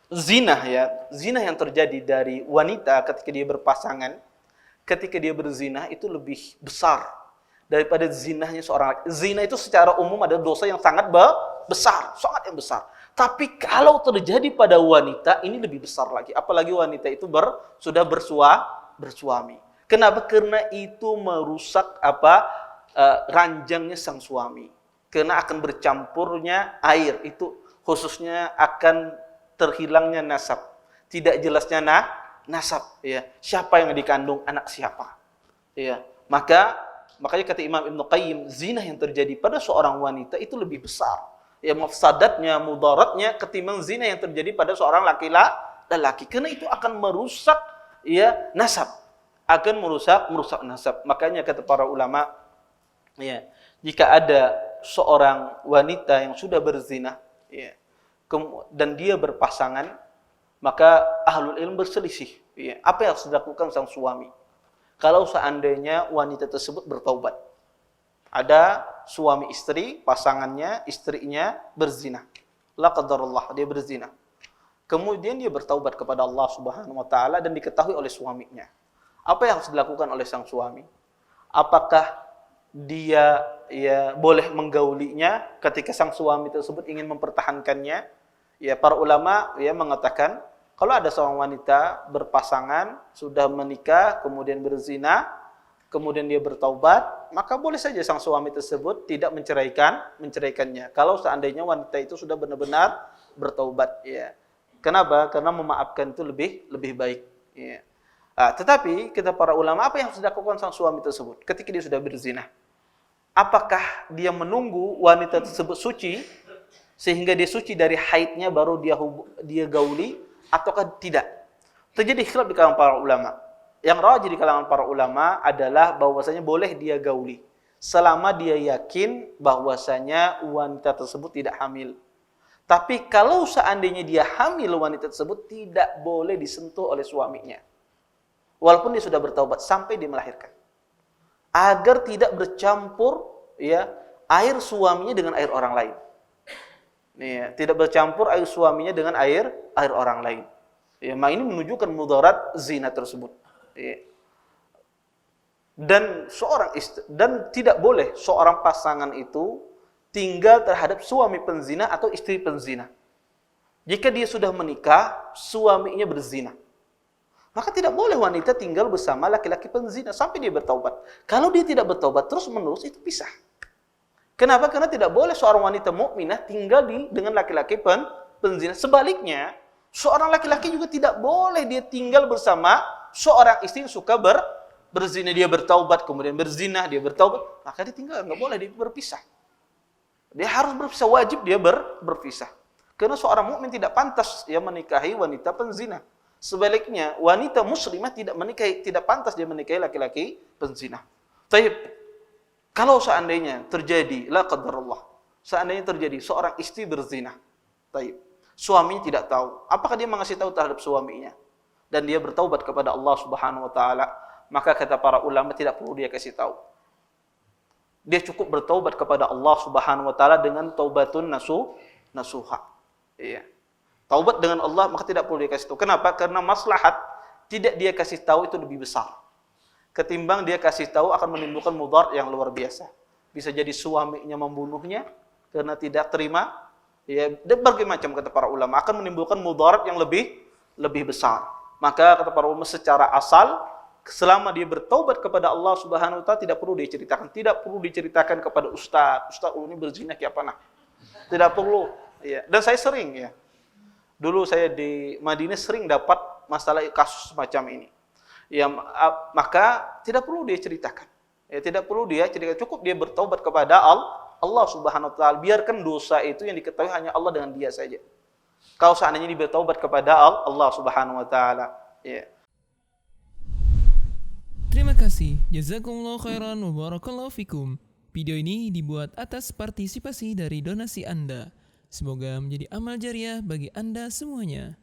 zina yang terjadi dari wanita ketika dia berpasangan, ketika dia berzina itu lebih besar daripada zinahnya seorang laki. Zina itu secara umum adalah dosa yang sangat besar, sangat yang besar. Tapi kalau terjadi pada wanita, ini lebih besar lagi. Apalagi wanita itu sudah bersuami. Kenapa? Karena itu merusak ranjangnya sang suami. Karena akan bercampurnya air. Itu khususnya akan terhilangnya nasab. Tidak jelasnya nasab. Ya. Siapa yang dikandung anak siapa. Ya. Makanya kata Imam Ibn Qayyim, zina yang terjadi pada seorang wanita itu lebih besar. Ya, mafsadatnya, mudaratnya ketimbang zina yang terjadi pada seorang laki-laki. Karena itu akan merusak nasab. Akan merusak nasab. Makanya kata para ulama, jika ada seorang wanita yang sudah berzina, dan dia berpasangan, maka ahlul ilm berselisih. Apa yang harus dilakukan sang suami? Kalau seandainya wanita tersebut bertaubat. Ada suami istri, pasangannya, istrinya berzina. La qadarullah, dia berzina. Kemudian dia bertaubat kepada Allah Subhanahu wa taala dan diketahui oleh suaminya. Apa yang harus dilakukan oleh sang suami? Apakah dia boleh menggaulinya ketika sang suami tersebut ingin mempertahankannya? Para ulama mengatakan kalau ada seorang wanita berpasangan, sudah menikah, kemudian berzina, kemudian dia bertaubat, maka boleh saja sang suami tersebut tidak menceraikannya. Kalau seandainya wanita itu sudah benar-benar bertaubat, Kenapa? Karena memaafkan itu lebih baik. Tetapi kata para ulama, apa yang harus dilakukan sang suami tersebut ketika dia sudah berzina? Apakah dia menunggu wanita tersebut suci sehingga dia suci dari haidnya baru dia gauli, ataukah tidak? Terjadi khilaf di kalangan para ulama. Yang rajih di kalangan para ulama adalah bahwasanya boleh dia gauli selama dia yakin bahwasanya wanita tersebut tidak hamil. Tapi kalau seandainya dia hamil, wanita tersebut tidak boleh disentuh oleh suaminya. Walaupun dia sudah bertaubat sampai dia melahirkan. Agar tidak bercampur air suaminya dengan air orang lain. Tidak bercampur air suaminya dengan air orang lain. Ini menunjukkan mudarat zina tersebut. Dan tidak boleh seorang pasangan itu tinggal terhadap suami penzina atau istri penzina. Jika dia sudah menikah, suaminya berzina, maka tidak boleh wanita tinggal bersama laki-laki penzina sampai dia bertaubat. Kalau dia tidak bertaubat terus-menerus, itu pisah. Kenapa? Karena tidak boleh seorang wanita mukminah tinggal dengan laki-laki penzina. Sebaliknya, seorang laki-laki juga tidak boleh dia tinggal bersama seorang istri yang suka berzina. Dia bertaubat, kemudian berzina, dia bertaubat, maka dia tinggal, nggak boleh dia berpisah. Dia harus berpisah, wajib dia berpisah. Karena seorang mukmin tidak pantas menikahi wanita penzina. Sebaliknya, wanita muslimah tidak pantas dia menikahi laki-laki penzina. Taib. Kalau seandainya terjadi, la qadarullah, seandainya terjadi seorang istri berzina, taib, suaminya tidak tahu, apakah dia mengasih tahu terhadap suaminya? Dan dia bertaubat kepada Allah Subhanahu wa taala, maka kata para ulama tidak perlu dia kasih tahu. Dia cukup bertaubat kepada Allah Subhanahu wa taala dengan taubatun nasuha. Taubat dengan Allah, maka tidak perlu dia kasih tahu. Kenapa? Karena maslahat tidak dia kasih tahu itu lebih besar. Ketimbang dia kasih tahu akan menimbulkan mudarat yang luar biasa. Bisa jadi suaminya membunuhnya karena tidak terima, dan berbagai macam kata para ulama akan menimbulkan mudarat yang lebih besar. Maka kata para ulama secara asal, selama dia bertaubat kepada Allah Subhanahu wa taala tidak perlu diceritakan kepada ustaz ini berzina kayak apa nah. Tidak perlu, Dan saya sering dulu saya di Madinah sering dapat masalah kasus macam ini. Maka tidak perlu dia ceritakan. Tidak perlu dia ceritakan, cukup dia bertaubat kepada Allah Subhanahu wa taala. Biarkan dosa itu yang diketahui hanya Allah dengan dia saja. Kalau seandainya dia bertaubat kepada Allah Subhanahu wa taala, Terima kasih. Jazakumullah khairan wa barakallahu fikum. Video ini dibuat atas partisipasi dari donasi Anda. Semoga menjadi amal jariah bagi Anda semuanya.